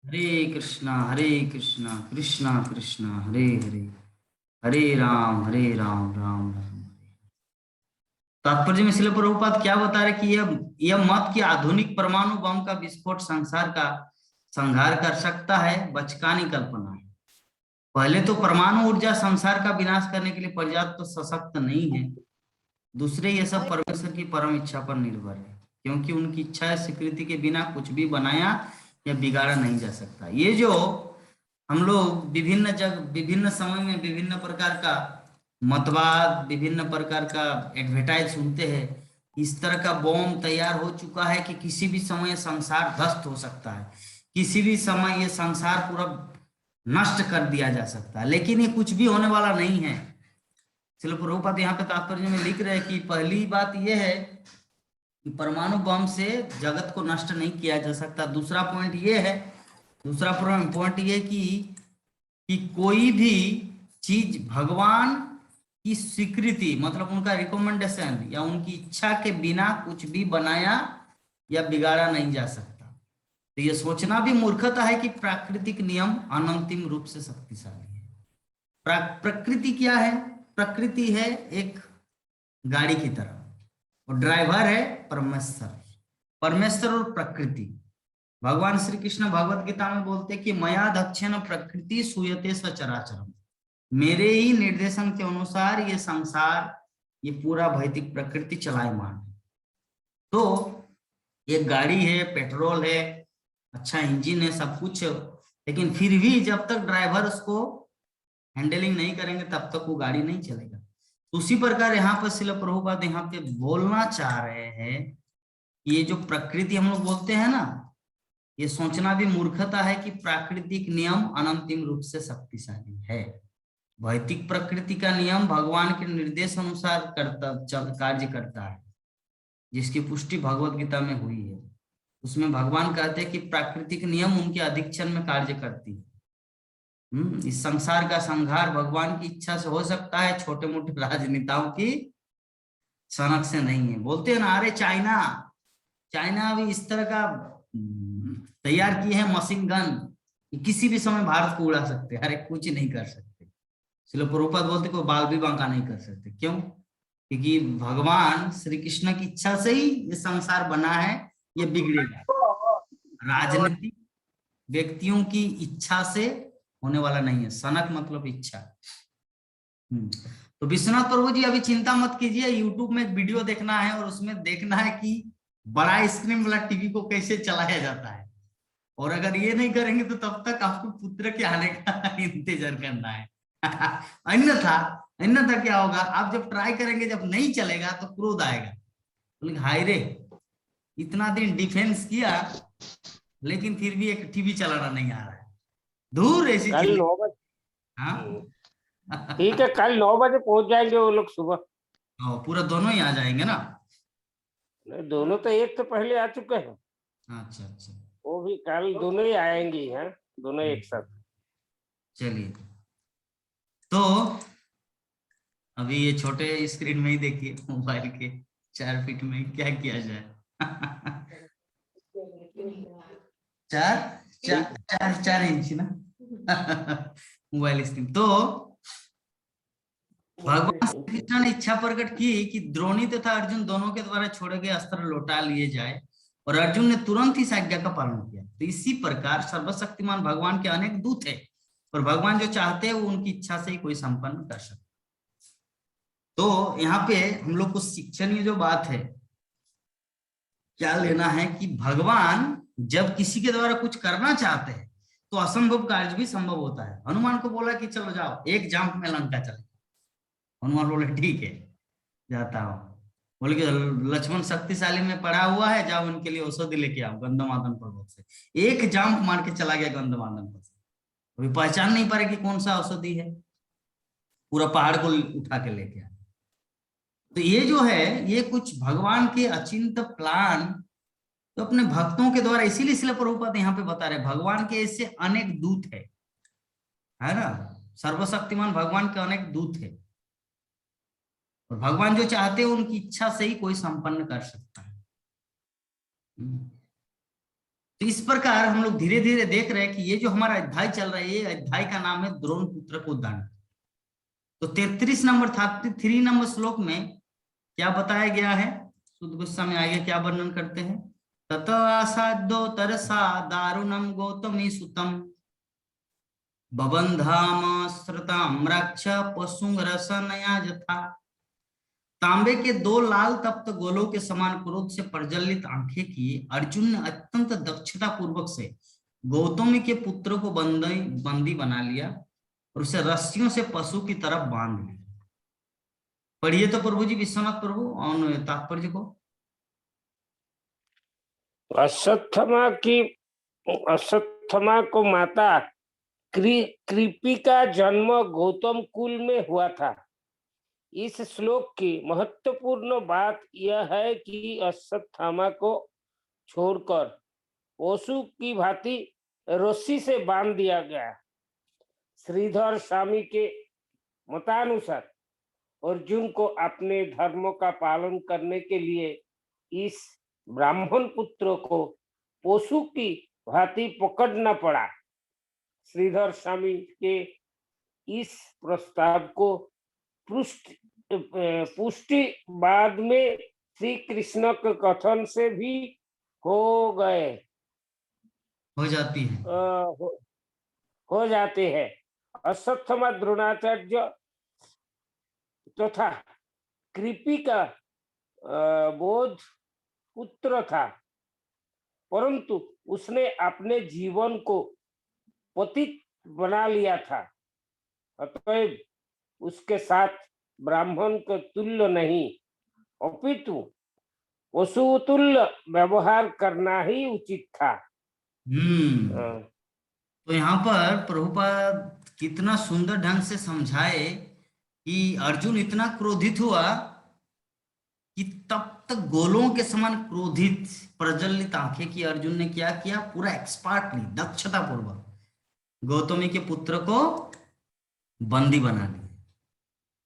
हरे कृष्णा कृष्णा कृष्णा हरे हरे, हरे राम राम राम। तात्पर्य में श्रील प्रभुपाद क्या बता रहे कि यह मत कि आधुनिक परमाणु बम का विस्फोट संसार का संहार कर सकता है, बचकानी कल्पना है। पहले तो परमाणु ऊर्जा संसार का विनाश करने के लिए पर्याप्त तो सशक्त नहीं है। दूसरे ये सब परमेश्वर की परम इच्छा पर निर्भर है, क्योंकि उनकी इच्छा या स्वीकृति के बिना कुछ भी बनाया या बिगाड़ा नहीं जा सकता। ये जो हम लोग विभिन्न समय में विभिन्न प्रकार का मतवाद, विभिन्न प्रकार का एडवर्टाइज सुनते हैं, इस तरह का बॉम्ब तैयार हो चुका है कि किसी भी समय संसार ध्वस्त हो सकता है, किसी भी समय ये संसार पूरा नष्ट कर दिया जा सकता है। लेकिन ये कुछ भी होने वाला नहीं है। चलो प्रभुपाद यहाँ पे तात्पर्य में लिख रहे हैं कि पहली बात यह है कि परमाणु बम से जगत को नष्ट नहीं किया जा सकता। दूसरा पॉइंट ये है, दूसरा पॉइंट ये कि कोई भी चीज भगवान की स्वीकृति मतलब उनका रिकमेंडेशन या उनकी इच्छा के बिना कुछ भी बनाया या बिगाड़ा नहीं जा सकता। तो ये सोचना भी मूर्खता है कि प्राकृतिक नियम अनंतिम रूप से शक्तिशाली है। प्रकृति क्या है? प्रकृति है एक गाड़ी की तरह और ड्राइवर है परमेश्वर। परमेश्वर और प्रकृति, भगवान श्री कृष्ण भगवत गीता में बोलते कि मया दक्षिण प्रकृति सूयते सचराचरम, मेरे ही निर्देशन के अनुसार ये संसार, ये पूरा भौतिक प्रकृति चलायमान है। तो एक गाड़ी है, पेट्रोल है, अच्छा इंजन है, सब कुछ है, लेकिन फिर भी जब तक ड्राइवर उसको हैंडलिंग नहीं करेंगे तब तक वो गाड़ी नहीं चलेगा। तो उसी प्रकार यहाँ पर श्रील प्रभुपाद यहाँ पे बोलना चाह रहे हैं, ये जो प्रकृति हम लोग बोलते हैं ना, ये सोचना भी मूर्खता है कि प्राकृतिक नियम अनंतिम रूप से शक्तिशाली है। भौतिक प्रकृति का नियम भगवान के निर्देश अनुसार कार्य करता है, जिसकी पुष्टि भगवत गीता में हुई है। उसमें भगवान कहते हैं कि प्राकृतिक नियम उनके अधिक्षण में कार्य करती है। इस संसार का संहार भगवान की इच्छा से हो सकता है, छोटे मोटे राजनेताओं की सनक से नहीं है। बोलते हैं ना, अरे चाइना चाइना अभी इस तरह का तैयार किए हैं मशीन गन कि किसी भी समय भारत को उड़ा सकते हैं। अरे कुछ नहीं कर सकते। श्रील प्रभुपाद बोलते कोई बाल भी बांका नहीं कर सकते। क्यों? क्योंकि भगवान श्री कृष्ण की इच्छा से ही ये संसार बना है, ये बिगड़ेगा। राजनीतिक व्यक्तियों की इच्छा से होने वाला नहीं है। सनक मतलब इच्छा। तो विश्वनाथ प्रभु जी अभी चिंता मत कीजिए, यूट्यूब में एक वीडियो देखना है और उसमें देखना है कि बड़ा स्क्रीन वाला टीवी को कैसे चलाया जाता है। और अगर ये नहीं करेंगे तो तब तक आपको पुत्र के आने का इंतजार करना है। अन्यथा अन्यथा क्या होगा, आप जब ट्राई करेंगे, जब नहीं चलेगा तो क्रोध आएगा, बोले हाय रे, इतना दिन डिफेंस किया लेकिन फिर भी एक टीवी चलाना नहीं आ रहा है, दूर ऐसी कल चिल्ला। 9 बजे। हाँ। ठीक है, कल 9 बजे पहुंच जाएंगे वो लोग सुबह। पूरा दोनों ही आ जाएंगे ना? नहीं, दोनों तो एक तो पहले आ चुके हैं। अच्छा अच्छा। वो भी कल दोनों ही आएंगे हैं, दोनों एक साथ। चलिए, तो अभी ये छोटे स्क्रीन में ही देखिए, मोबाइल के 4 फीट में क्या किया जाए। चार चार चार 4 इंच ना। Mobile screen. तो भगवान श्री कृष्ण ने इच्छा प्रकट की कि द्रोणी तथा अर्जुन दोनों के द्वारा छोड़े गए अस्त्र लौटा लिए जाए, और अर्जुन ने तुरंत ही इस आज्ञा का पालन किया। तो इसी प्रकार सर्वशक्तिमान भगवान के अनेक दूत है, और भगवान जो चाहते हैं वो उनकी इच्छा से ही कोई संपन्न कर सकते। तो यहाँ पे हम लोग को शिक्षणीय जो बात है क्या लेना है कि भगवान जब किसी के द्वारा कुछ करना चाहते हैं तो असंभव कार्य भी संभव होता है। हनुमान को बोला कि चलो जाओ, एक जंप में लंका चले। हनुमान बोले ठीक है, जाता हूँ। बोले कि लक्ष्मण शक्तिशाली में पड़ा हुआ है, जाओ उनके लिए औषधि लेके आओ गंधमादन पर्वत से। एक जंप मार के चला गया गंधमादन पर्वत से। अभी पहचान नहीं पा रहे कि कौन सा औषधि है, पूरा पहाड़ को उठा के लेके आया। तो ये जो है, ये कुछ भगवान के अचिंत प्लान तो अपने भक्तों के द्वारा, इसीलिए इसलिए प्रभुपाद यहाँ पे बता रहे भगवान के ऐसे अनेक दूत है ना। सर्वशक्तिमान भगवान के अनेक दूत है, और भगवान जो चाहते हैं उनकी इच्छा से ही कोई संपन्न कर सकता है। तो इस प्रकार हम लोग धीरे धीरे देख रहे हैं कि ये जो हमारा अध्याय चल रहा है, ये अध्याय का नाम है द्रोण पुत्र को दंड। तो 33 नंबर 33 नंबर श्लोक में क्या बताया गया है? सुद गोस्वामी आगे क्या वर्णन करते हैं? ततसाद्यो तरसा दारुणम गौतमी सुतम बबंधाम श्रताम रक्ष पशुंग रसनया जथा। तांबे के 2 लाल तप्त गोलों के समान क्रोध से प्रज्वलित आंखें किए अर्जुन ने अत्यंत दक्षता पूर्वक से गौतमी के पुत्र को बंदी बना लिया और उसे रस्सियों से पशु की तरफ बांध लिया। पढ़िए तो प्रभु जी, विश्वनाथ प्रभु, और तात्पर्य को। अश्वत्थामा को माता कृपी का जन्म गौतम कुल में हुआ था। इस श्लोक की महत्वपूर्ण बात यह है कि अश्वत्थामा को छोड़कर पशु की भांति रस्सी से बांध दिया गया। श्रीधर स्वामी के मतानुसार अर्जुन को अपने धर्मों का पालन करने के लिए इस ब्राह्मण पुत्र को पशु की भांति पकड़ना पड़ा। श्रीधर स्वामी के इस प्रस्ताव को पुष्टि बाद में श्री कृष्ण के कथन से भी हो जाती है, हो जाते हैं। अश्वत्थामा द्रोणाचार्य तथा कृपी का बोध पुत्र था, परंतु उसने अपने जीवन को पतित बना लिया था। अतएव उसके साथ ब्राह्मण के तुल्य नहीं अपितु पशु तुल्य व्यवहार करना ही उचित था। तो यहाँ पर प्रभुपाद कितना सुंदर ढंग से समझाए कि अर्जुन इतना क्रोधित हुआ कि तब तक गोलों के समान क्रोधित प्रज्वलित आंखें की अर्जुन ने क्या किया? पूरा एक्सपर्टली, दक्षता पूर्वक गौतमी के पुत्र को बंदी बना लिया।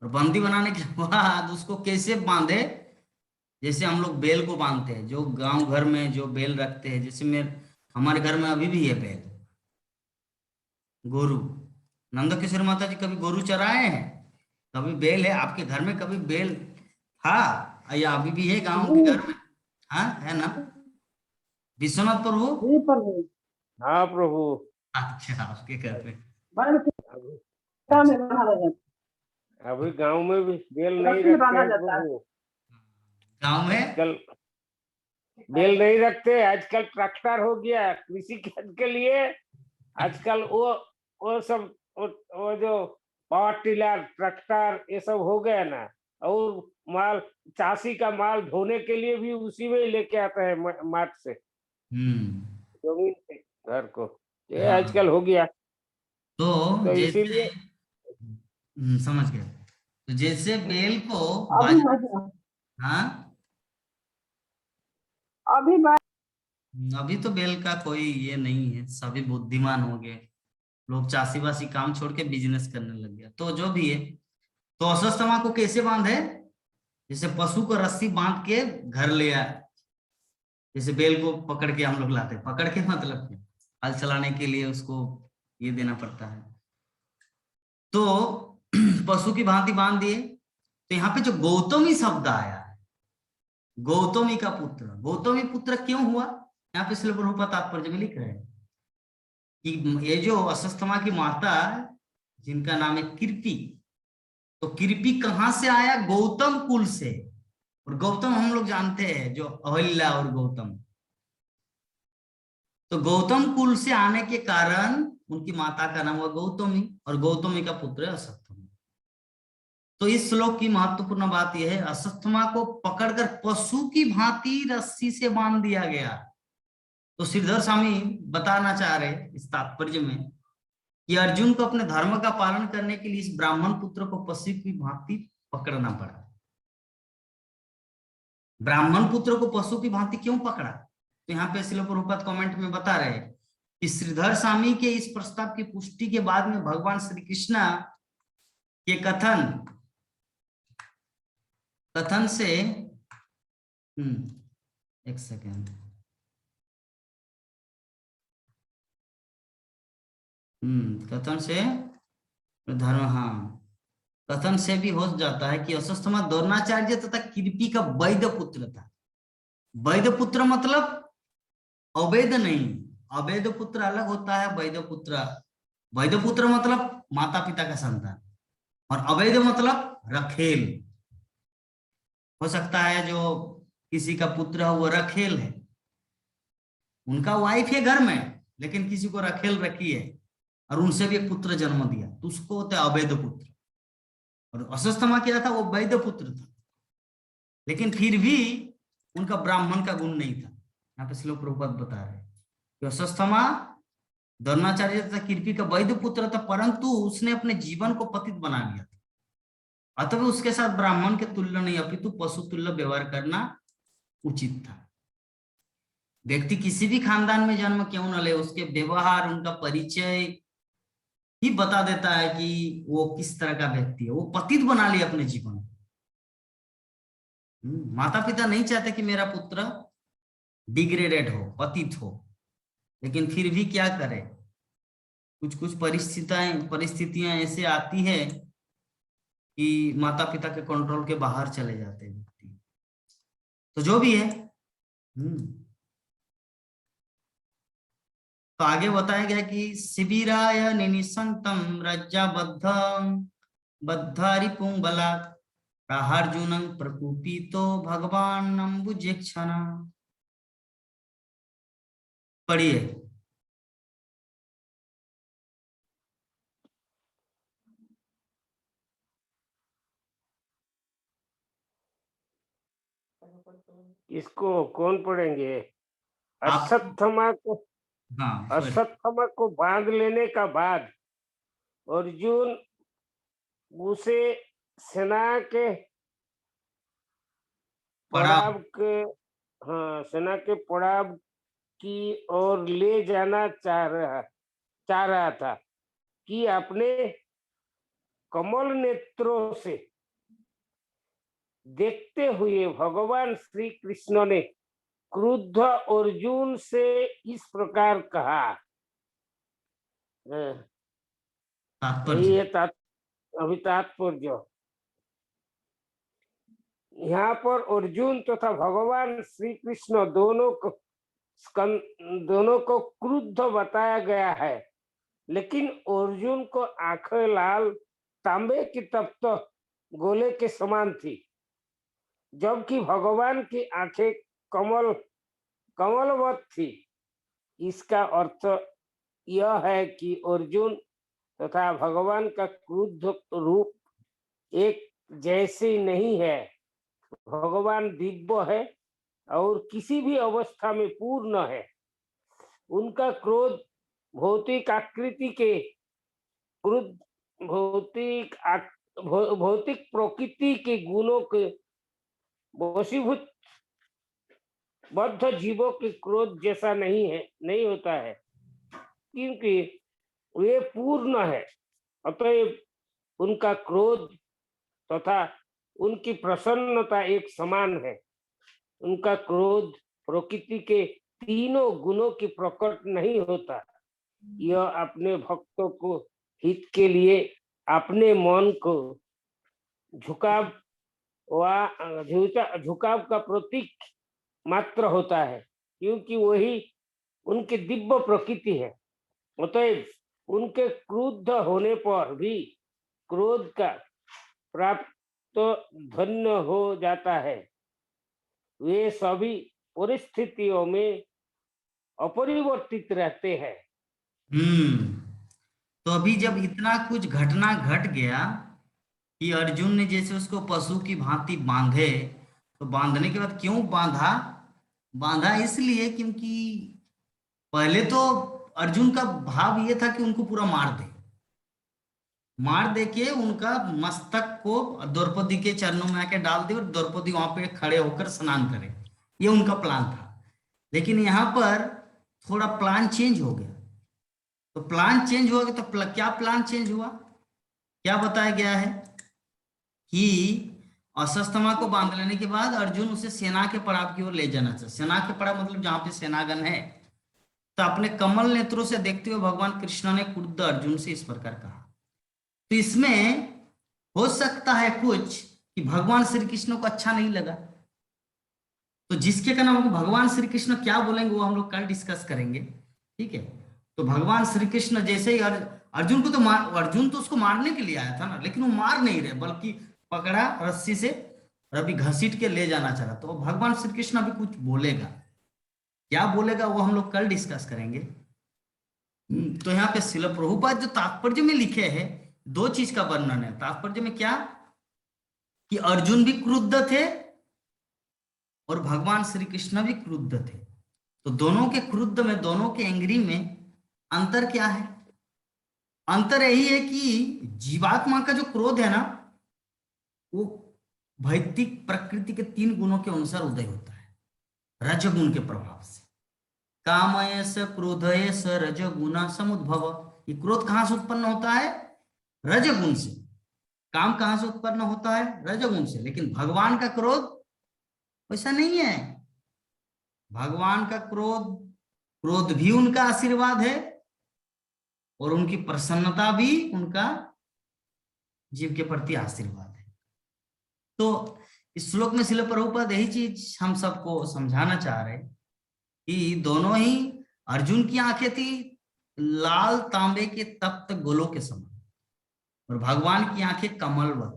और बंदी बनाने के बाद उसको कैसे बांधे? जैसे हम लोग बेल को बांधते हैं, जो गांव घर में जो बेल रखते हैं, जैसे हमारे घर में अभी भी है बेल, गोरू। नंद किशोर माता जी कभी गोरू चराए हैं? कभी बेल है आपके घर में? कभी बेल था या अभी भी है गांव के घर में? हाँ, है ना विश्वनाथ प्रभु? हाँ प्रभु। अच्छा, आपके घर में अभी गांव में भी बेल नहीं रखते हैं प्रभु। गांव में आजकल बेल नहीं रखते, आजकल ट्रैक्टर हो गया कृषि के लिए। आजकल वो सब वो जो पावर टिलर ट्रैक्टर ये सब हो गया ना, और माल चासी का माल धोने के लिए भी उसी में लेके आता है मार्ट से, जमीन से घर को। ये आजकल हो गया। तो इसीलिए समझ गया। तो जैसे बेल को हाँ, अभी तो बेल का कोई ये नहीं है, सभी बुद्धिमान हो गए लोग, चासी बासी काम छोड़ के बिजनेस करने लग गया। तो जो भी है, तो अश्वत्थामा को कैसे बांधे? जैसे पशु को रस्सी बांध के घर ले आए, जैसे बेल को पकड़ के हम लोग लाते, पकड़ के मतलब हल चलाने के लिए उसको ये देना पड़ता है। तो पशु की भांति बांध दिए। तो यहाँ पे जो गौतमी शब्द आया है, गौतमी का पुत्र, गौतमी पुत्र क्यों हुआ? यहाँ पे श्रील प्रभुपाद तात्पर्य में लिख रहे हैं कि ये जो अश्वत्थामा की माता जिनका नाम है कृपी, तो कृपी कहां से आया? गौतम कुल से। और गौतम हम लोग जानते हैं जो अहल्या और गौतम, तो गौतम कुल से आने के कारण उनकी माता का नाम हुआ गौतमी, और गौतमी का पुत्र है अश्वत्थामा। तो इस श्लोक की महत्वपूर्ण बात यह है, अश्वत्थामा को पकड़कर पशु की भांति रस्सी से बांध दिया गया। तो श्रीधर स्वामी बताना चाह रहे इस तात्पर्य में कि अर्जुन को अपने धर्म का पालन करने के लिए इस ब्राह्मण पुत्र को पशु की भांति पकड़ना पड़ा। ब्राह्मण पुत्र को पशु की भांति क्यों पकड़ा? तो यहाँ पे श्रील प्रभुपाद कमेंट में बता रहे कि श्रीधर स्वामी के इस प्रस्ताव की पुष्टि के बाद में भगवान श्री कृष्ण के कथन से एक सेकेंड, कथन से धर्म, हाँ, कथन से भी हो जाता है कि अश्वत्थामा द्रोणाचार्य तथा कृपी का वैध पुत्र था। वैध पुत्र मतलब अवैध नहीं, अवैध पुत्र अलग होता है, वैध पुत्र, वैध पुत्र मतलब माता पिता का संतान, और अवैध मतलब रखेल। हो सकता है जो किसी का पुत्र हो वो रखेल है, उनका वाइफ है घर में, लेकिन किसी को रखेल रखी है और उनसे भी एक पुत्र जन्म दिया, तो उसको होता है अवैध पुत्र। और अश्वत्थामा क्या था, वो वैध पुत्र था, लेकिन फिर भी उनका ब्राह्मण का गुण नहीं था। यहाँ पे श्लोक प्रभुपाद बता रहे हैं कि अश्वत्थामा द्रोणाचार्य तथा कृपी का वैध पुत्र था, परंतु उसने अपने जीवन को पतित बना लिया था। अतः उसके साथ ब्राह्मण के तुल्य नहीं अपितु पशु तुल्य व्यवहार करना उचित था। व्यक्ति किसी भी खानदान में जन्म क्यों न ले, उसके व्यवहार, उनका परिचय ही बता देता है कि वो किस तरह का व्यक्ति है। वो पतित बना लिया अपने जीवन को। माता पिता नहीं चाहते कि मेरा पुत्र डिग्रेडेड हो, पतित हो, लेकिन फिर भी क्या करे, कुछ कुछ परिस्थितियां ऐसे आती है कि माता पिता के कंट्रोल के बाहर चले जाते हैं व्यक्ति। तो जो भी है, तो आगे बताया गया कि शिबिराय निनिसंतम रज्जाबद्धं बद्धारिपुं बलात् प्राहार्जुनं प्रकुपितो भगवान अम्बुजेक्षणा। पढ़िए। इसको कौन पढ़ेंगे? आप, अश्वत्थामा को, हाँ सॉरी, अश्वत्थामा को बांध लेने का बाद अर्जुन उसे सेना के पढ़ा। पड़ाव के, हाँ, सेना के पड़ाव की ओर ले जाना चाह रहा था कि अपने कमल नेत्रों से देखते हुए भगवान श्री कृष्ण ने क्रुद्ध अर्जुन से इस प्रकार कहा। तात्पर्य। यही है अभी तात्पर्य। यहाँ पर अर्जुन तथा भगवान श्री कृष्ण दोनों को क्रुद्ध बताया गया है, लेकिन अर्जुन को आंखें लाल तांबे की तप्त गोले के समान थी, जबकि भगवान की आंखें कमलवत थी। इसका अर्थ यह है कि अर्जुन तथा भगवान का क्रुद्ध रूप एक जैसे नहीं है। भगवान दिव्य है और किसी भी अवस्था में पूर्ण है। उनका क्रोध भौतिक आकृति के क्रोध भौतिक प्रकृति के गुणों के वशीभूत बद्ध जीवों के क्रोध जैसा नहीं होता है, क्योंकि वे पूर्ण है। अतएव उनका क्रोध तथा उनकी प्रसन्नता एक समान है। उनका क्रोध प्रकृति के तीनों गुणों की प्रकट नहीं होता। यह अपने भक्तों को हित के लिए अपने मन को झुकाव का प्रतीक मात्र होता है, क्योंकि वही उनकी दिव्य प्रकृति है। अतएव उनके क्रुद्ध होने पर भी क्रोध का प्राप्त धन्य हो जाता है। वे सभी परिस्थितियों में अपरिवर्तित रहते हैं। तो अभी जब इतना कुछ घटना घट गया कि अर्जुन ने जैसे उसको पशु की भांति बांधे, तो बांधने के बाद क्यों बांधा? बांधा इसलिए क्योंकि पहले तो अर्जुन का भाव ये था कि उनको पूरा मार दे के उनका मस्तक को द्रौपदी के चरणों में आके डाल दे और द्रौपदी वहां पे खड़े होकर स्नान करे, ये उनका प्लान था। लेकिन यहाँ पर थोड़ा प्लान चेंज हो गया। तो प्लान चेंज हो गया, तो क्या प्लान चेंज हुआ, क्या बताया गया है कि अश्वत्थामा को बांध लेने के बाद अर्जुन उसे सेना के पड़ाव की ओर ले जाना चाहिए। सेना के पड़ाव मतलब जहां पे सेनागन है, तो अपने कमल नेत्रों से देखते हुए भगवान कृष्ण ने क्रुद्ध अर्जुन से इस प्रकार कहा। तो इसमें हो सकता है कुछ कि भगवान श्री कृष्ण को अच्छा नहीं लगा, तो जिसके कारण हमको भगवान श्री कृष्ण क्या बोलेंगे वो हम लोग कल डिस्कस करेंगे, ठीक है। तो भगवान श्री कृष्ण जैसे ही अर्जुन को तो अर्जुन तो उसको मारने के लिए आया था ना, लेकिन वो मार नहीं रहे बल्कि पकड़ा रस्सी से और अभी घसीट के ले जाना चाहा। तो भगवान श्री कृष्ण अभी कुछ बोलेगा, क्या बोलेगा वो हम लोग कल डिस्कस करेंगे। तो यहाँ पे श्रील प्रभुपाद जो तात्पर्य में लिखे हैं, दो चीज का वर्णन है तात्पर्य में, क्या कि अर्जुन भी क्रुद्ध थे और भगवान श्री कृष्ण भी क्रुद्ध थे। तो दोनों के क्रुद्ध में, दोनों के एंग्री में अंतर क्या है? अंतर यही है कि जीवात्मा का जो क्रोध है ना, वो भौतिक प्रकृति के 3 गुणों के अनुसार उदय होता है, रजगुण के प्रभाव से। कामयस क्रोधयस रजगुण समुद्भव। ये क्रोध कहां से उत्पन्न होता है? रजगुण से। काम कहां से उत्पन्न होता है? रजगुण से। लेकिन भगवान का क्रोध वैसा नहीं है। भगवान का क्रोध भी उनका आशीर्वाद है और उनकी प्रसन्नता भी उनका जीव के प्रति आशीर्वाद है। तो इस श्लोक में श्रील प्रभुपाद यही चीज हम सबको समझाना चाह रहे कि दोनों ही, अर्जुन की आंखें थी लाल तांबे के तप्त गोलों के समान और भगवान की आंखें कमलवत।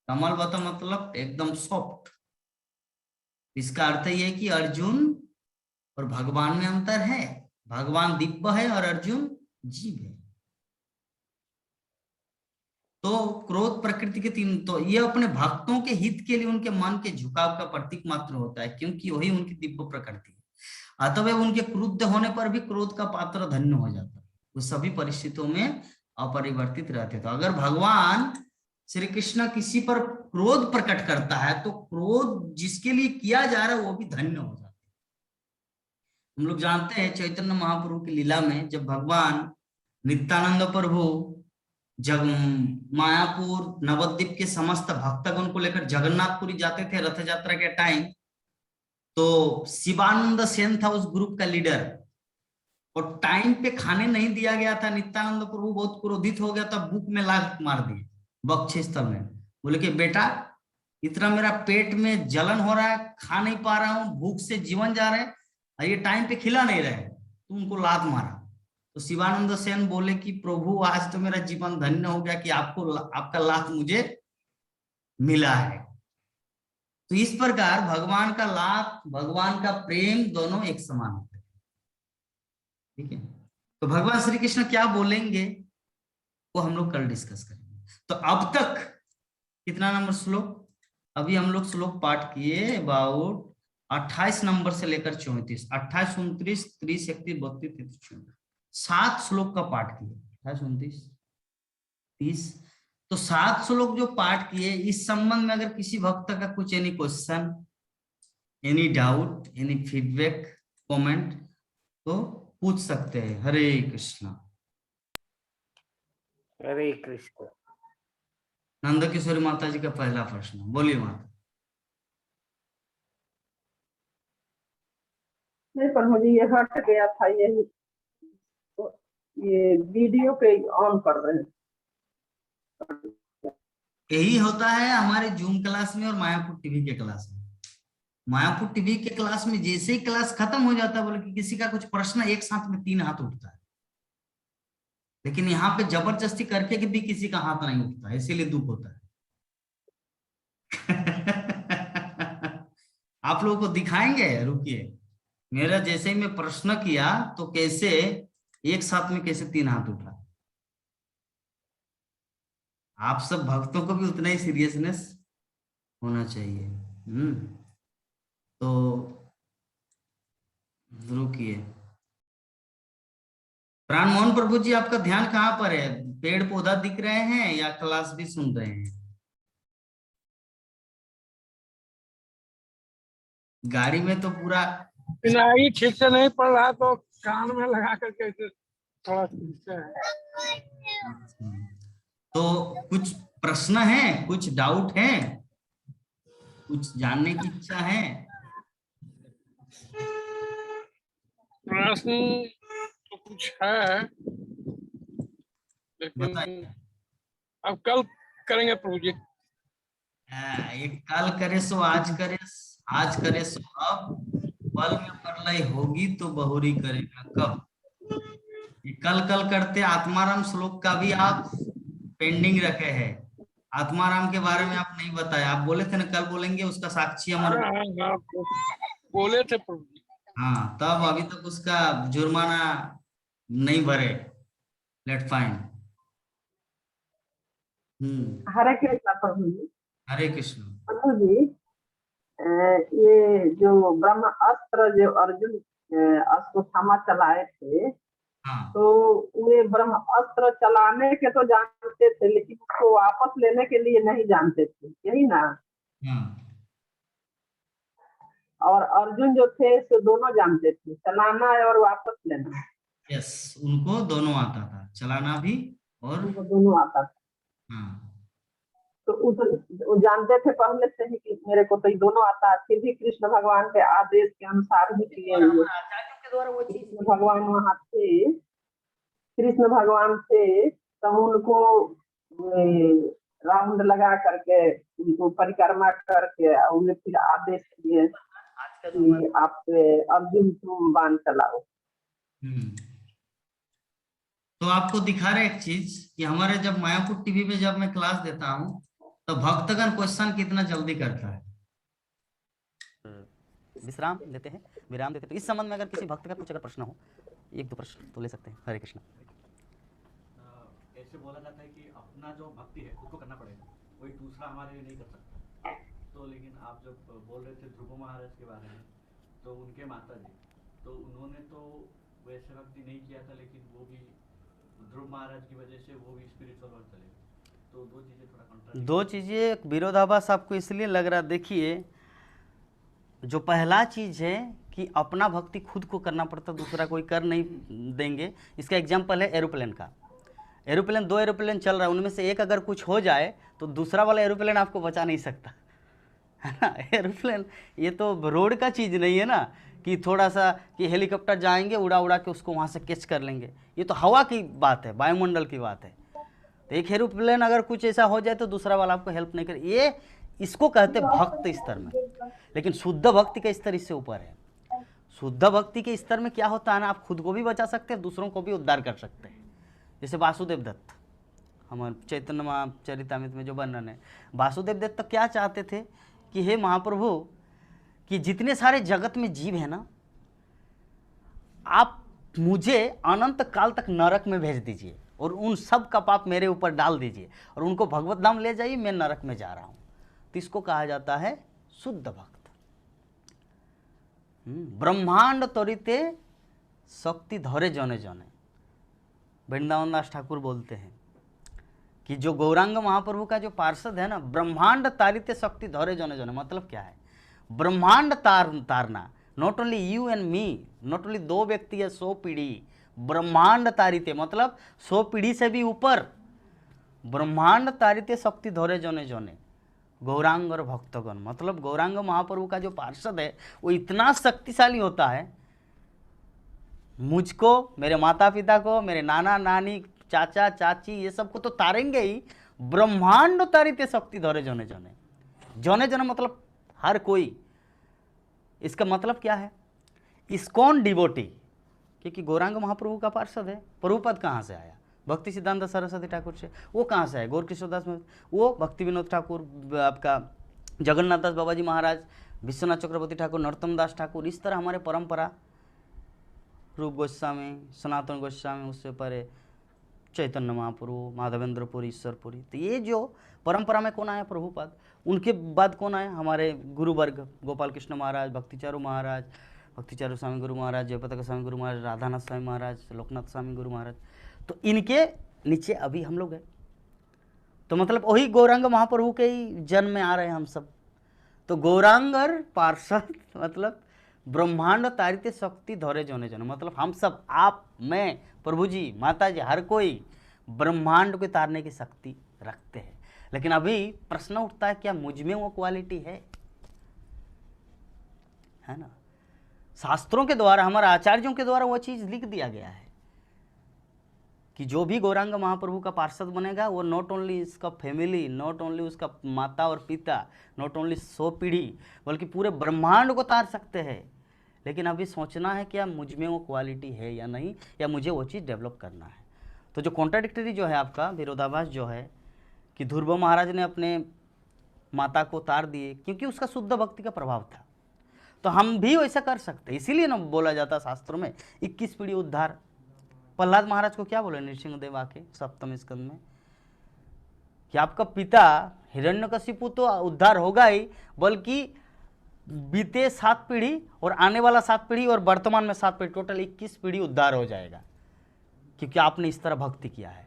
कमलवत मतलब एकदम सॉफ्ट। इसका अर्थ यह है कि अर्जुन और भगवान में अंतर है। भगवान दिव्य है और अर्जुन जीव है। तो क्रोध प्रकृति के 3, तो ये अपने भक्तों के हित के लिए उनके मन के झुकाव का प्रतीक मात्र होता है, क्योंकि वही उनकी दिव्य प्रकृति है। अतः उनके क्रुद्ध होने पर भी क्रोध का पात्र धन्य हो जाता है। वो सभी परिस्थितियों में अपरिवर्तित रहते। तो अगर भगवान श्री कृष्ण किसी पर क्रोध प्रकट करता है तो क्रोध जिसके लिए किया जा रहा है वो भी धन्य हो जाता है। हम लोग जानते हैं चैतन्य महाप्रभु की लीला में जब भगवान नित्यानंद प्रभु जब मायापुर नवद्वीप के समस्त भक्तगण को लेकर जगन्नाथपुरी जाते थे रथ यात्रा के टाइम, तो शिवानंद सेन था उस ग्रुप का लीडर और टाइम पे खाने नहीं दिया गया था। नित्यानंद प्रभु बहुत क्रोधित हो गया था, भूख में लात मार दी बक्षे स्थल में। बोले कि बेटा इतना मेरा पेट में जलन हो रहा है, खा नहीं पा रहा हूं, भूख से जीवन जा रहे हैं और ये टाइम पे खिला नहीं रहे, तुम उनको लात मारा। तो शिवानंद सेन बोले कि प्रभु आज तो मेरा जीवन धन्य हो गया कि आपका लात मुझे मिला है। तो इस प्रकार भगवान का लात, भगवान का प्रेम दोनों एक समान होते हैं, ठीक है। तो भगवान श्री कृष्ण क्या बोलेंगे वो हम लोग कल डिस्कस करेंगे। तो अब तक कितना नंबर श्लोक? अभी हम लोग श्लोक पाठ किए अबाउट 28 नंबर से लेकर 34, 28, 29, 30, 31, 32, 33, 34, 7 श्लोक का पाठ किए। 28, 29, 30, तो 7 श्लोक जो पाठ किए, इस संबंध में अगर किसी भक्त का कुछ any question, any doubt, any feedback, comment तो पूछ सकते हैं। हरे कृष्णा। हरे कृष्ण। नंद किशोरी माता जी का पहला प्रश्न, बोलिए माता। नहीं पर मुझे ये हट गया था, ये वीडियो पे ऑन कर रहे हैं। यही होता है हमारे जूम क्लास में और मायापुर टीवी के क्लास में। मायापुर टीवी के क्लास में जैसे ही क्लास खत्म हो जाता है, बोले कि किसी का कुछ प्रश्न, एक साथ में 3 हाथ उठता है, लेकिन यहाँ पे जबरदस्ती करके भी किसी का हाथ नहीं उठता, इसीलिए दुख होता है। आप लोगों को दिखाएंगे, रुकिए। मेरा जैसे ही मैं प्रश्न किया तो कैसे एक साथ में कैसे 3 हाथ उठा। आप सब भक्तों को भी उतना ही सीरियसनेस होना चाहिए। तो रुकिए। प्राण मोहन प्रभु जी, आपका ध्यान कहाँ पर है? पेड़ पौधा दिख रहे हैं या क्लास भी सुन रहे हैं? गाड़ी में तो पूरा सुनाई ठीक से नहीं पड़ रहा तो कान में लगा करके थोड़ा सुनते हैं। तो कुछ प्रश्न है, कुछ डाउट है, कुछ जानने की इच्छा है? प्रश्न कुछ है, लेकिन बताइए। अब कल करेंगे प्रभु जी। ये कल करे सो आज करे सो अब, पल में प्रलय होगी तो बहुरी करेगा कब। ये कल करते आत्माराम श्लोक का भी आप पेंडिंग रखे हैं। आत्माराम के बारे में आप नहीं बताया, आप बोले थे ना कल बोलेंगे, उसका साक्षी अमर। हाँ, हाँ, बोले थे प्रभु जी। हाँ, तब अभी तक उसका जुर्माना नहीं भरे। Late fine. हरे कृष्णा प्रभु जी। हरे कृष्ण। प्रभु जी, ये जो ब्रह्म अस्त्र जो अर्जुन अश्वत्थामा चलाए थे, हाँ तो वे ब्रह्म अस्त्र चलाने के तो जानते थे, लेकिन उसको वापस लेने के लिए नहीं जानते थे, यही ना। हाँ और अर्जुन जो थे सो दोनों जानते थे, चलाना और वापस लेना। यस, उनको दोनों आता था, चलाना भी और उनको दोनों आता था। हाँ तो वो जानते थे पहले से ही कि मेरे को तो ये दोनों आता है, फिर भी कृष्ण भगवान के आदेश के अनुसार ही किए हुए। आचार्यों के द्वारा वो चीज कृष्ण भगवान वहां थे, कृष्ण भगवान थे, तो उनको राउंड लगा करके उनको परिक्रमा करके उन्हें फिर आदेश दिए आज का कि आप अर्जुन तुम बाण चलाओ। तो आपको दिखा रहे एक चीज कि हमारे जब मायापुर टीवी पे जब मैं क्लास देता हूँ तो भक्तगण क्वेश्चन कितना जल्दी करता है। विश्राम लेते हैं, विराम देते हैं। तो इस संबंध में अगर किसी भक्त का कुछ अगर प्रश्न हो, एक दो प्रश्न तो ले सकते हैं। हरे कृष्ण। ऐसे बोला जाता है कि अपना जो भक्ति है उसको करना पड़ेगा, कोई दूसरा हमारे लिए नहीं कर सकता। तो लेकिन आप जब बोल रहे थे ध्रुव महाराज के बारे में, तो उनके माता जी, तो उन्होंने तो वैसे भक्ति नहीं किया था, लेकिन वो भी ध्रुव महाराज की वजह से वो भी स्पिरिचुअल वर्क चले। तो दो चीजें थोड़ा कॉन्ट्राडिक्ट, दो चीज़ें विरोधाभास आपको इसलिए लग रहा। देखिए, जो पहला चीज़ है कि अपना भक्ति खुद को करना पड़ता, दूसरा कोई कर नहीं देंगे। इसका एग्जाम्पल है एरोप्लेन का। एरोप्लेन, दो एरोप्लेन चल रहा है, उनमें से एक अगर कुछ हो जाए तो दूसरा वाला एरोप्लेन आपको बचा नहीं सकता, है ना। एरोप्लेन ये तो रोड का चीज़ नहीं है ना कि थोड़ा सा कि हेलीकॉप्टर जाएंगे उड़ा उड़ा के उसको वहाँ से कैच कर लेंगे। ये तो हवा की बात है, वायुमंडल की बात है। तो एक एरोप्लेन अगर कुछ ऐसा हो जाए तो दूसरा वाला आपको हेल्प नहीं करे। ये इसको कहते भक्त स्तर में। लेकिन शुद्ध भक्ति का स्तर इससे ऊपर है। शुद्ध भक्ति के स्तर में क्या होता है ना, आप खुद को भी बचा सकते हैं, दूसरों को भी उद्धार कर सकते हैं। जैसे वासुदेव दत्त, हमारे चैतन्य महाचरितामृत में जो वर्णन है, वासुदेव दत्त क्या चाहते थे कि हे महाप्रभु, कि जितने सारे जगत में जीव है ना, आप मुझे अनंत काल तक नरक में भेज दीजिए और उन सब का पाप मेरे ऊपर डाल दीजिए और उनको भगवत धाम ले जाइए, मैं नरक में जा रहा हूं। तो इसको कहा जाता है शुद्ध भक्त। ब्रह्मांड त्वरिते शक्ति धरे जने जने, वृंदावन दास ठाकुर बोलते हैं कि जो गौरांग महाप्रभु का जो पार्षद है ना, ब्रह्मांड तारिते शक्ति धरे जने जने, मतलब क्या है, ब्रह्मांड तारना। Not only you and me, not only दो व्यक्ति या 100 पीढ़ी, ब्रह्मांड तारिते मतलब 100 पीढ़ी से भी ऊपर। ब्रह्मांड तारिते शक्ति धरे जने जने, गौरांग और भक्तगण, मतलब गौरांग महाप्रभु का जो पार्षद है वो इतना शक्तिशाली होता है, मुझको, मेरे माता पिता को, मेरे नाना नानी, चाचा चाची, ये सबको तो तारेंगे ही। ब्रह्मांड तारिते शक्ति धरे जने जने, जने जने मतलब हर कोई। इसका मतलब क्या है, इस्कॉन डिवोटी, क्योंकि गौरांग महाप्रभु का पार्षद है। प्रभुपद कहाँ से आया, भक्ति सिद्धांत सरस्वती ठाकुर से। वो कहाँ से आए, गौर किशोरदास में। वो भक्ति विनोद ठाकुर, आपका जगन्नाथ दास बाबा जी महाराज, विश्वनाथ चक्रवर्ती ठाकुर, नरोत्तम दास ठाकुर, इस तरह हमारे परंपरा, रूप गोस्वामी, सनातन गोस्वामी, उससे परे चैतन्य महाप्रभु, माधवेंद्रपुरी, ईश्वरपुरी। तो ये जो परंपरा में कौन आया, प्रभुपाद। उनके बाद कौन आया, हमारे गुरुवर्ग, गोपाल कृष्ण महाराज, भक्तिचारू महाराज, भक्तिचारू स्वामी गुरु महाराज, जयपताका स्वामी गुरु महाराज, राधानाथ स्वामी महाराज, लोकनाथ स्वामी गुरु महाराज। तो इनके नीचे अभी हम लोग हैं। तो मतलब वही गौरांग महाप्रभु के ही जन्म में आ रहे हैं हम सब। तो गौरांगर पार्षद मतलब ब्रह्मांड तारिते शक्ति धरे जने जने, मतलब हम सब, आप, मैं, प्रभु जी, माता जी, हर कोई ब्रह्मांड को तारने की शक्ति रखते हैं। लेकिन अभी प्रश्न उठता है, क्या मुझ में वो क्वालिटी है ना। शास्त्रों के द्वारा, हमारे आचार्यों के द्वारा वो चीज़ लिख दिया गया है कि जो भी गौरांग महाप्रभु का पार्षद बनेगा वो नॉट ओनली इसका फैमिली, नॉट ओनली उसका माता और पिता, नॉट ओनली 100 पीढ़ी, बल्कि पूरे ब्रह्मांड को तार सकते हैं। लेकिन अभी सोचना है क्या मुझ में वो क्वालिटी है या नहीं, या मुझे वो चीज़ डेवलप करना है। तो जो कॉन्ट्राडिक्टरी जो है आपका विरोधाभास जो है कि ध्रुव महाराज ने अपने माता को तार दिए क्योंकि उसका शुद्ध भक्ति का प्रभाव था, तो हम भी वैसा कर सकते हैं। इसीलिए ना बोला जाता शास्त्रों में 21 पीढ़ी उद्धार। प्रहलाद महाराज को क्या बोले नृसिंहदेव आके 7वें स्कंद में कि आपका पिता हिरण्यकशिपु तो उद्धार होगा ही, बल्कि बीते 7 पीढ़ी और आने वाला 7 पीढ़ी और वर्तमान में 7 पीढ़ी, टोटल 21 पीढ़ी उद्धार हो जाएगा, क्योंकि आपने इस तरह भक्ति किया है।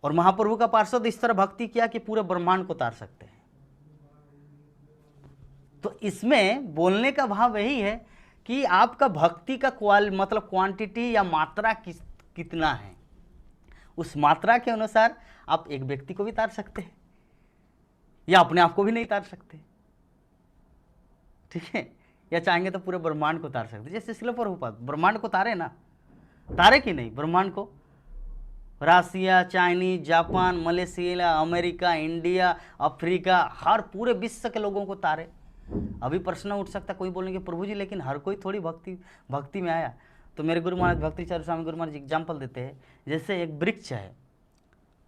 और महाप्रभु का पार्षद इस तरह भक्ति किया कि पूरे ब्रह्मांड को तार सकते हैं। तो इसमें बोलने का भाव यही है कि आपका भक्ति का मतलब क्वांटिटी या मात्रा कितना है, उस मात्रा के अनुसार आप एक व्यक्ति को भी तार सकते हैं या अपने आप को भी नहीं तार सकते, ठीक है, या चाहेंगे तो पूरे ब्रह्मांड को तार सकते। जैसे शिल प्रभुपाद ब्रह्मांड को तारे ना, तारे कि नहीं ब्रह्मांड को, Russia, Chinese, Japan, Malaysia, America, India, Africa, हर पूरे विश्व के लोगों को तारे। अभी प्रश्न उठ सकता, कोई बोलेंगे प्रभु जी लेकिन हर कोई थोड़ी भक्ति में आया। तो मेरे गुरु महाराज भक्ति चारू स्वामी गुरु महाराज एग्जाम्पल देते हैं, जैसे एक वृक्ष है,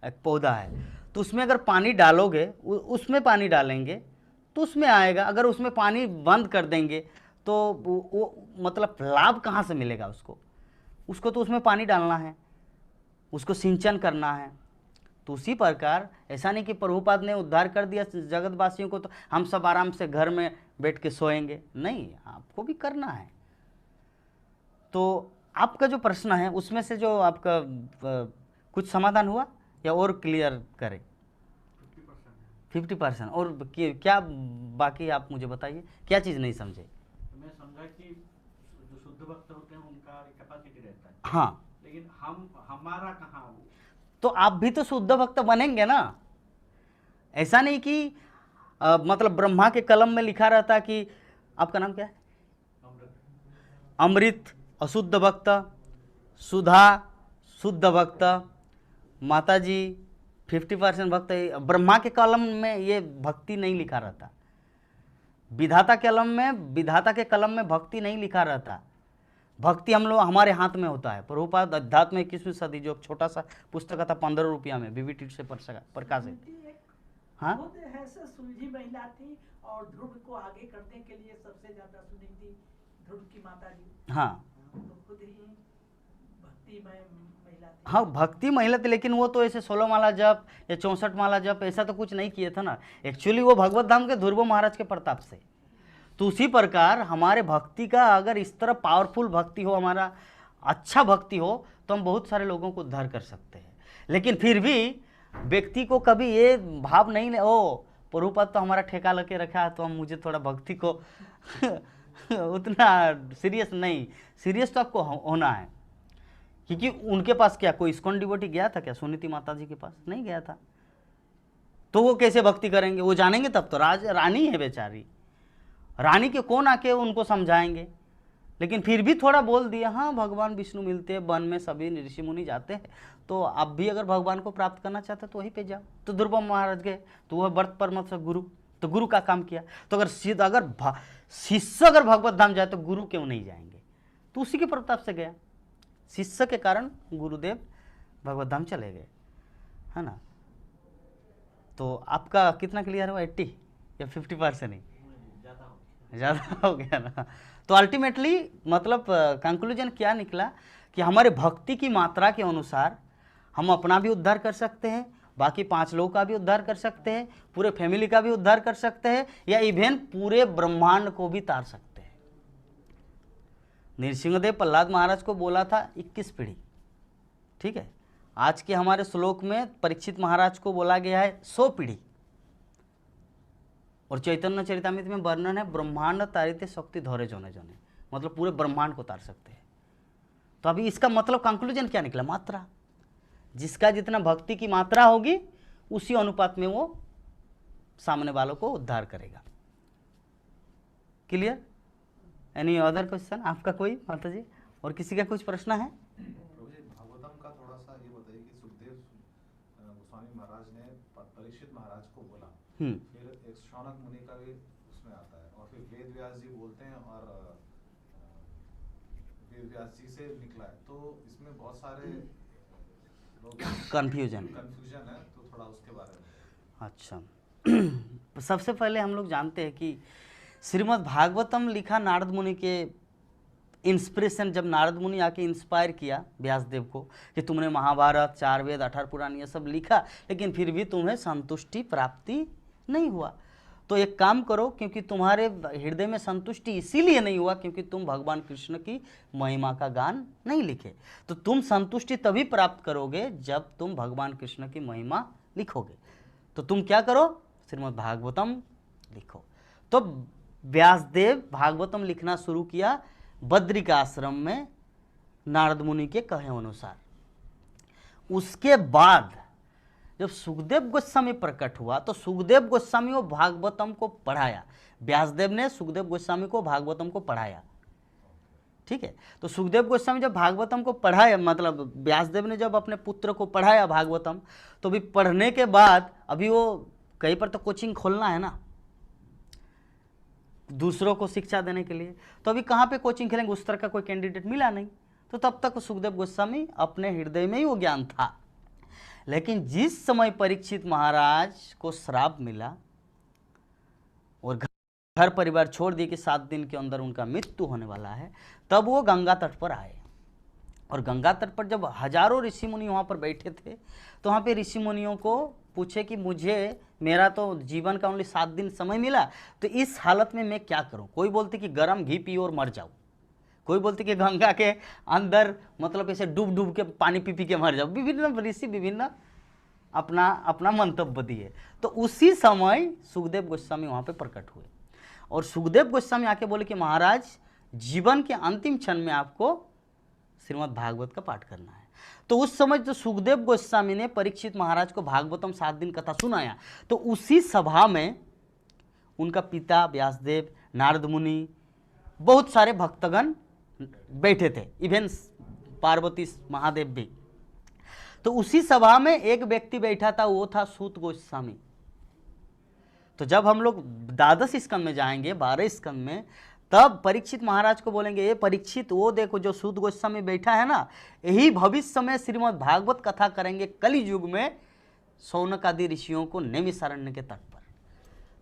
एक पौधा है, तो उसमें अगर पानी डालोगे, उसमें पानी डालेंगे तो उसमें आएगा, अगर उसमें पानी बंद कर देंगे तो वो मतलब लाभ कहाँ से मिलेगा उसको तो उसमें पानी डालना है, उसको सिंचन करना है। तो उसी प्रकार ऐसा नहीं कि प्रभुपाद ने उद्धार कर दिया जगतवासियों को तो हम सब आराम से घर में बैठ के सोएंगे, नहीं, आपको भी करना है। तो आपका जो प्रश्न है उसमें से जो आपका कुछ समाधान हुआ या और क्लियर करें? 50%। और क्या बाकी आप मुझे बताइए, क्या चीज़ नहीं समझे? मैं समझा कि जो शुद्ध भक्त होते हैं उनका कैपेसिटी रहता है, हाँ, लेकिन हमारा कहाँ? तो आप भी तो शुद्ध भक्त बनेंगे ना। ऐसा नहीं कि मतलब ब्रह्मा के कलम में लिखा रहता कि आपका नाम क्या है? अमृत अशुद्ध भक्त, सुधा शुद्ध भक्त, माता जी 50% भक्त। ब्रह्मा के कलम में ये भक्ति नहीं लिखा रहता, विधाता के कलम में भक्ति नहीं लिखा रहता। भक्ति हम लोग हमारे हाथ में होता है। प्रभुपाद अध्यात्म 21वीं सदी जो छोटा सा पुस्तक था 15 रुपया में बीबीटी से प्रकाशित। हाँ, सुलझी महिला थी और ध्रुव को आगे करने के लिए सबसे ज्यादा सुनी थी ध्रुव की माता जी। हाँ, तो खुद ही भक्तिमय महिला थी। हाँ, भक्ति महिला थी, लेकिन वो तो ऐसे 16 माला जप या 64 माला जप ऐसा तो कुछ नहीं किए थे ना। एक्चुअली वो भगवत धाम के ध्रुव महाराज के प्रताप से। तो उसी प्रकार हमारे भक्ति का अगर इस तरह पावरफुल भक्ति हो, हमारा अच्छा भक्ति हो, तो हम बहुत सारे लोगों को उद्धार कर सकते हैं। लेकिन फिर भी व्यक्ति को कभी ये भाव नहीं ले, ओ प्रभुपाद तो हमारा ठेका लगे रखा है तो हम मुझे थोड़ा भक्ति को उतना सीरियस नहीं। सीरियस तो आपको होना है, क्योंकि उनके पास क्या कोई इस्कॉन डिवोटी गया था क्या? सुनीति माता जी के पास नहीं गया था, तो वो कैसे भक्ति करेंगे? वो जानेंगे तब तो। रानी है बेचारी, रानी के कौन आके उनको समझाएंगे? लेकिन फिर भी थोड़ा बोल दिया, हाँ भगवान विष्णु मिलते हैं, वन में सभी ऋषि मुनि जाते हैं, तो आप भी अगर भगवान को प्राप्त करना चाहते तो वहीं पे जाओ। तो ध्रुव महाराज गए, तो वह व्रत परमत से गुरु, तो गुरु का काम किया। तो अगर शिष्य अगर भगवत धाम जाए तो गुरु क्यों नहीं जाएंगे? तो उसी के प्रताप से गया, शिष्य के कारण गुरुदेव भगवत धाम चले गए, है ना। तो आपका कितना क्लियर हुआ? 80 या 50% ही? ज़्यादा हो गया ना। तो अल्टीमेटली मतलब कंक्लूजन क्या निकला कि हमारे भक्ति की मात्रा के अनुसार हम अपना भी उद्धार कर सकते हैं, बाकी 5 लोगों का भी उद्धार कर सकते हैं, पूरे फैमिली का भी उद्धार कर सकते हैं, या इवन पूरे ब्रह्मांड को भी तार सकते हैं। नृसिंहदेव प्रहलाद महाराज को बोला था 21 पीढ़ी, ठीक है। आज के हमारे श्लोक में परीक्षित महाराज को बोला गया है 100 पीढ़ी। और चैतन्य चरितामृत में वर्णन है ब्रह्मांड तारिते शक्ति धौरे जोने जोने, मतलब पूरे ब्रह्मांड को तार सकते हैं। तो अभी इसका मतलब कंक्लूजन क्या निकला? मात्रा। जिसका जितना भक्ति की मात्रा होगी उसी अनुपात में वो सामने वालों को उद्धार करेगा। क्लियर? एनी अदर क्वेश्चन आपका कोई माता जी? और किसी का कुछ प्रश्न है? गोस्वामी महाराज ने परीक्षित महाराज को बोला, हम्म, फिर एक शौनक मुनि का भी उसमें आता है, और फिर वेद व्यास जी बोलते हैं, और वेद व्यास जी से निकला है, तो इसमें बहुत सारे कन्फ्यूजन है, तो थोड़ा उसके बारे में। अच्छा सबसे पहले हम लोग जानते हैं कि श्रीमद् भागवतम लिखा नारद मुनि के इंस्पिरेशन, जब नारद मुनि आके इंस्पायर किया व्यासदेव को कि तुमने महाभारत, 4 वेद, 18 पुराण ये सब लिखा, लेकिन फिर भी तुम्हें संतुष्टि प्राप्ति नहीं हुआ, तो एक काम करो, क्योंकि तुम्हारे हृदय में संतुष्टि इसीलिए नहीं हुआ क्योंकि तुम भगवान कृष्ण की महिमा का गान नहीं लिखे। तो तुम संतुष्टि तभी प्राप्त करोगे जब तुम भगवान कृष्ण की महिमा लिखोगे। तो तुम क्या करो, श्रीमद् भागवतम लिखो। तो व्यासदेव भागवतम लिखना शुरू किया बद्रिक आश्रम में नारद मुनि के कहे अनुसार। उसके बाद जब सुखदेव गोस्वामी प्रकट हुआ तो सुखदेव गोस्वामी को भागवतम को पढ़ाया, व्यासदेव ने सुखदेव गोस्वामी को भागवतम को पढ़ाया, ठीक है। तो सुखदेव गोस्वामी जब भागवतम को पढ़ाया, मतलब व्यासदेव ने जब अपने पुत्र को पढ़ाया भागवतम, तो भी पढ़ने के बाद अभी वो कहीं पर तो कोचिंग खोलना है ना दूसरों को शिक्षा देने के लिए, तो अभी कहाँ पे कोचिंग खेलेंगे, उस तरह का कोई कैंडिडेट मिला नहीं। तो तब तक सुखदेव गोस्वामी अपने हृदय में ही वो ज्ञान था। लेकिन जिस समय परीक्षित महाराज को श्राप मिला और घर परिवार छोड़ दिए कि 7 दिन के अंदर उनका मृत्यु होने वाला है, तब वो गंगा तट पर आए। और गंगा तट पर जब हजारों ऋषि मुनि वहाँ पर बैठे थे, तो वहाँ पे ऋषि मुनियों को पूछे कि मेरा तो जीवन का ओनली 7 दिन समय मिला, तो इस हालत में मैं क्या करूँ। कोई बोलते कि गर्म घी पियो और मर जाओ, कोई बोलते कि गंगा के अंदर मतलब ऐसे डूब डूब के पानी पी पी के मर जाओ। विभिन्न ऋषि विभिन्न अपना अपना मंतव्य दिए। तो उसी समय सुखदेव गोस्वामी वहाँ पे प्रकट हुए और सुखदेव गोस्वामी आके बोले कि महाराज जीवन के अंतिम क्षण में आपको श्रीमद् भागवत का पाठ करना है। तो उस समय जो सुखदेव गोस्वामी ने परीक्षित महाराज को भागवतम 7 दिन कथा सुनाया, तो उसी सभा में उनका पिता व्यासदेव, नारद मुनि, बहुत सारे भक्तगण बैठे थे, इवन पार्वती महादेव भी। तो उसी सभा में एक व्यक्ति बैठा था, वो था सूत गोस्वामी। तो जब हम लोग 12 स्कंद में जाएंगे, 12 स्कंद में, तब परीक्षित महाराज को बोलेंगे, ये परीक्षित वो देखो जो सूत गोस्वामी बैठा है ना, यही भविष्य में श्रीमद् भागवत कथा करेंगे कलि युग में शौनक आदि ऋषियों को नैमिषारण्य के तट पर।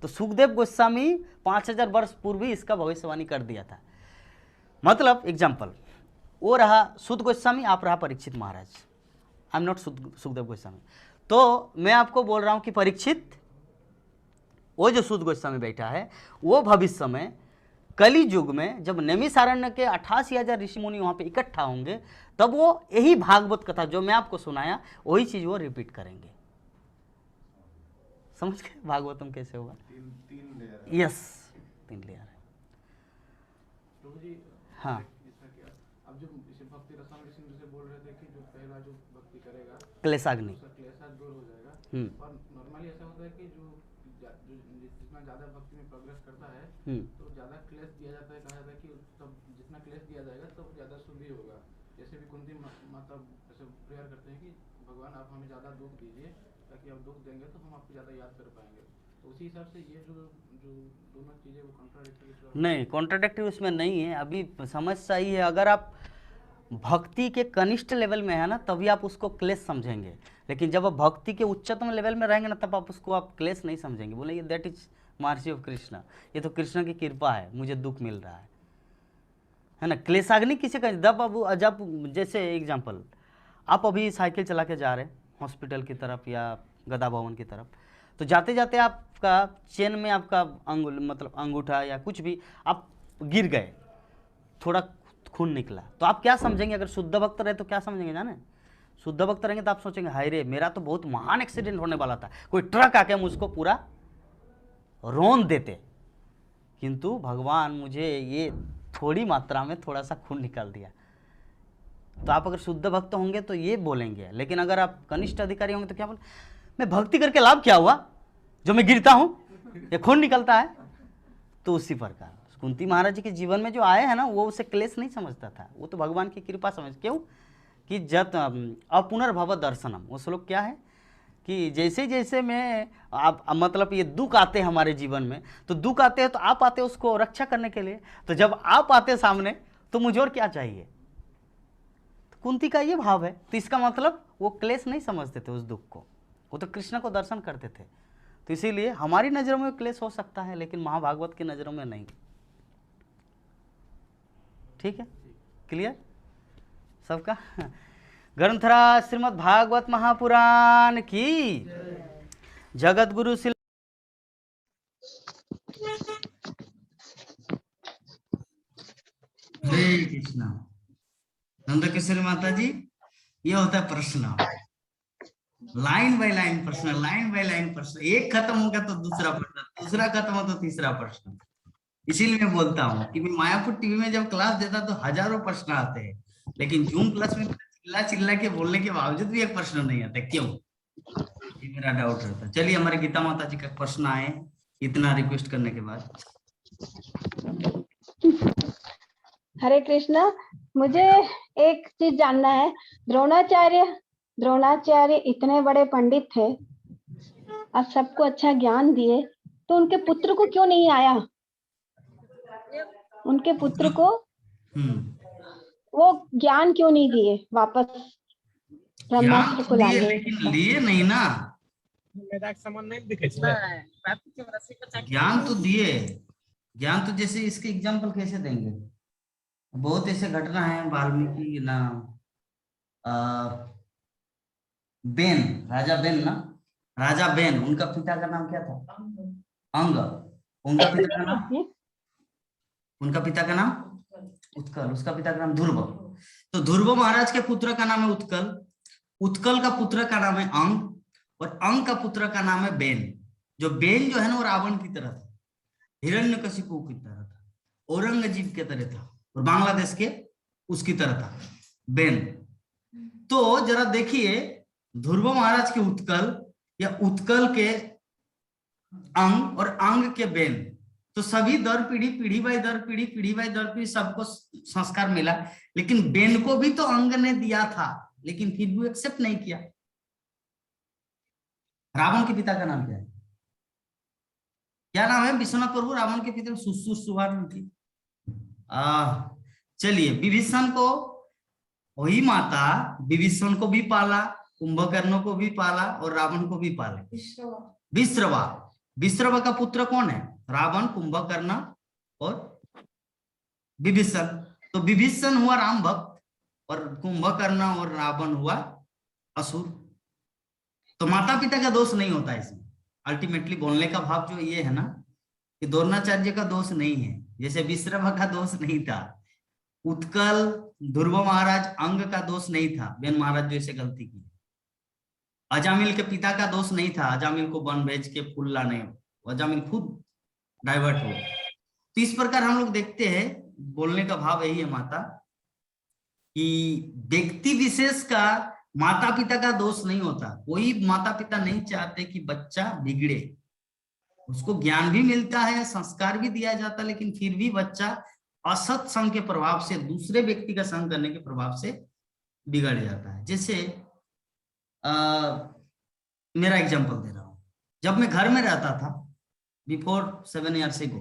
तो सुखदेव गोस्वामी 5000 वर्ष पूर्व ही इसका भविष्यवाणी कर दिया था। मतलब एग्जाम्पल, वो रहा सूत गोस्वामी, आप रहा Parikshit Maharaj, I am not Sukhdev Goswami. तो मैं आपको बोल रहा हूं कि परीक्षित, वो जो सूत गोस्वामी बैठा है, वो भविष्य में कलि युग में जब नैमिषारण्य के 88,000 ऋषि मुनि वहां पे इकट्ठा होंगे, तब वो यही भागवत कथा जो मैं आपको सुनाया वही चीज वो रिपीट करेंगे। समझ गए भागवतम कैसे होगा? तीन लेयर। यस, 3 लेयर है। प्रभु जी, हाँ, इसमें क्या, अब जो इसे भक्ति रसायन ऋषि से बोल रहे थे कि जो पहला जो भक्ति करेगा क्लेशाग्नि, उसका क्लेश दूर हो जाएगा। पर नॉर्मली ऐसा होता है कि जो जितना ज्यादा भक्ति में प्रोग्रेस करता है तो ज्यादा क्लेश दिया जाता है, कहा जाता है कि तब जितना क्लेश दिया जाएगा तब ज्यादा शुभ ही होगा। जैसे भी कुंती माता ऐसे प्रेयर करते हैं कि भगवान आप हमें ज्यादा दुख दीजिए, ताकि आप दुख देंगे तो हम आपको ज्यादा याद कर पाएंगे। तो उसी हिसाब से ये जो दोनों चीजें वो कॉन्ट्राडिक्टरी नहीं, कॉन्ट्राडिक्टरी उसमें नहीं है। अभी समझ सही है, अगर आप भक्ति के कनिष्ठ लेवल में है ना, तभी आप उसको क्लेश समझेंगे। लेकिन जब आप भक्ति के उच्चतम लेवल में रहेंगे ना, तब आप उसको आप क्लेश नहीं समझेंगे। बोलेंगे that is mercy of Krishna, ये तो कृष्ण की कृपा है, मुझे दुख मिल रहा है ना। क्लेशाग्नि किसे कहें? जब जैसे एग्जाम्पल, आप अभी साइकिल चला के जा रहे हैं हॉस्पिटल की तरफ या गदा भवन की तरफ, तो जाते जाते आपका चेन में आपका मतलब अंगूठा या कुछ भी आप गिर गए, थोड़ा खून निकला, तो आप क्या समझेंगे? अगर शुद्ध भक्त रहे तो क्या समझेंगे जाने? शुद्ध भक्त रहेंगे तो आप सोचेंगे हाय रे, मेरा तो बहुत महान एक्सीडेंट होने वाला था, कोई ट्रक आके मुझको पूरा रोन देते, किंतु भगवान मुझे ये थोड़ी मात्रा में थोड़ा सा खून निकाल दिया। तो आप अगर शुद्ध भक्त होंगे तो ये बोलेंगे। लेकिन अगर आप कनिष्ठ अधिकारी होंगे तो क्या बोले? मैं भक्ति करके लाभ क्या हुआ, जो मैं गिरता हूं या खून निकलता है। तो उसी प्रकार कुंती महाराज जी के जीवन में जो आए हैं ना, वो उसे क्लेश नहीं समझता था, वो तो भगवान की कृपा समझ। क्यों कि जत अपुनर्भव दर्शनम, वो श्लोक क्या है कि जैसे जैसे मैं आप मतलब ये दुख आते हैं हमारे जीवन में, तो दुख आते हैं तो आप आते हैं उसको रक्षा करने के लिए, तो जब आप आते सामने तो मुझे और क्या चाहिए। तो कुंती का ये भाव है। तो इसका मतलब वो क्लेश नहीं समझते थे उस दुख को, वो तो कृष्ण को दर्शन करते थे। तो इसीलिए हमारी नज़रों में क्लेश हो सकता है, लेकिन महाभागवत की नज़रों में नहीं। ठीक है, क्लियर सबका। ग्रंथराज श्रीमद् भागवत महापुराण की, जगत गुरु श्री हरे कृष्णा। नंद किशोरी माता जी, ये होता है प्रश्न, लाइन बाय लाइन प्रश्न, लाइन बाय लाइन प्रश्न। एक खत्म होगा तो दूसरा प्रश्न, दूसरा खत्म हो तो तीसरा प्रश्न। इसीलिए मैं बोलता हूँ कि मैं मायापुर टीवी में जब क्लास देता तो हजारों प्रश्न आते हैं, लेकिन जूम क्लास में चिल्ला चिल्ला के बोलने के बावजूद भी एक प्रश्न नहीं आता। क्यों? ये मेरा डाउट रहता। चलिए, हमारे गीता माता जी का प्रश्न आए इतना रिक्वेस्ट करने के बाद। हरे कृष्णा, मुझे एक चीज जानना है। द्रोणाचार्य इतने बड़े पंडित थे और सबको अच्छा ज्ञान दिए, तो उनके पुत्र को क्यों नहीं आया? उनके पुत्र को वो ज्ञान क्यों नहीं दिए वापस ब्रह्मास्त्र को लाने? लेकिन लिए नहीं ना, ज्ञान तो दिए। ज्ञान तो जैसे इसके एग्जाम्पल कैसे देंगे? बहुत ऐसे घटना है, वाल्मीकि ना बेन, राजा बेन ना, राजा बेन, उनका पिता का नाम क्या था? अंग। उनका पिता का नाम उत्कल, उसका पिता का नाम ध्रुव। तो ध्रुव महाराज के पुत्र का नाम है उत्कल, उत्कल का पुत्र का नाम है अंग, और अंग का पुत्र का नाम है बेन। जो बेन जो है ना, वो रावण की तरह था, हिरण्यकशिपु की तरह था, औरंगजेब के तरह था, और बांग्लादेश के उसकी तरह था बेन। तो जरा देखिए, ध्रुव महाराज के उत्कल या उत्कल के अंग और अंग के बेन, तो सभी दर पीढ़ी, पीढ़ी बाय दर पीढ़ी, पीढ़ी बाय दर पीढ़ी सबको संस्कार मिला, लेकिन बेन को भी तो अंग ने दिया था, लेकिन फिर भी एक्सेप्ट नहीं किया। रावण के पिता का नाम क्या है? क्या नाम है विश्वनाथ प्रभु? रावण के पिता सुवान थी। चलिए, विभीषण को वही माता विभीषण को भी पाला, कुंभकर्ण को भी पाला और रावण को भी पाले। विश्रवा, विश्रवा का पुत्र कौन है? रावण, कुंभकर्ण और विभीषण। तो विभीषण हुआ राम भक्त और कुंभकर्ण और रावण हुआ असुर। तो माता पिता का दोष नहीं होता इसमें। अल्टीमेटली बोलने का भाव जो ये है ना, कि द्रोणाचार्य का दोष नहीं है, जैसे विश्रवा का दोष नहीं था, उत्कल ध्रुव महाराज अंग का दोष नहीं था, बेन महाराज जो इसे गलती की, अजामिल के पिता का दोष नहीं था, अजामिल को वन भेज के फूल लाने, अजामिल खुद डाइवर्ट हो। तो इस प्रकार हम लोग देखते हैं, बोलने का भाव यही है माता, कि व्यक्ति विशेष का माता पिता का दोष नहीं होता। कोई माता पिता नहीं चाहते कि बच्चा बिगड़े, उसको ज्ञान भी मिलता है, संस्कार भी दिया जाता है, लेकिन फिर भी बच्चा असत संग के प्रभाव से, दूसरे व्यक्ति का संग करने के प्रभाव से बिगड़ जाता है। जैसे मेरा एग्जांपल दे रहा हूं, जब मैं घर में रहता था बिफोर 7 years ago,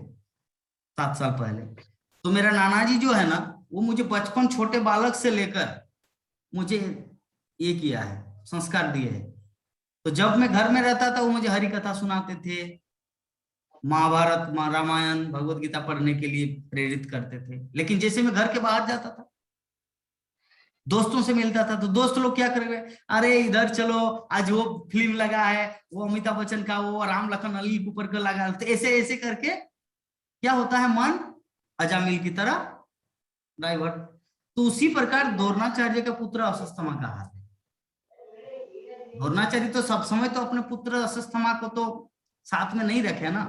7 साल पहले, तो मेरा नाना जी जो है ना, वो मुझे बचपन छोटे बालक से लेकर मुझे ये किया है, संस्कार दिए है। तो जब मैं घर में रहता था, वो मुझे हरि कथा सुनाते थे, महाभारत, रामायण, भगवत गीता पढ़ने के लिए प्रेरित करते थे। लेकिन जैसे मैं घर के बाहर जाता था, दोस्तों से मिलता था, तो दोस्त लोग क्या करेंगे, अरे इधर चलो, आज वो फिल्म लगा है, वो अमिताभ बच्चन का, वो राम लखन अनिल कपूर का लगा। तो ऐसे ऐसे करके क्या होता है, मन अजामिल की तरह डाइवर्ट। तो उसी प्रकार द्रोणाचार्य का पुत्र अश्वत्थामा का हाल है। द्रोणाचार्य तो सब समय तो अपने पुत्र अश्वत्थामा को तो साथ में नहीं रखे ना,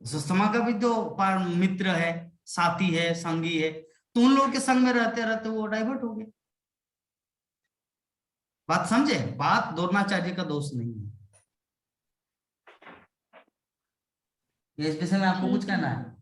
अश्वत्थामा का भी तो मित्र है, साथी है, संगी है, तो उन लोगों के संग में रहते रहते वो डाइवर्ट हो गए। बात समझे? बात द्रोणाचार्य का दोष नहीं है। इस विषय में आपको कुछ कहना है?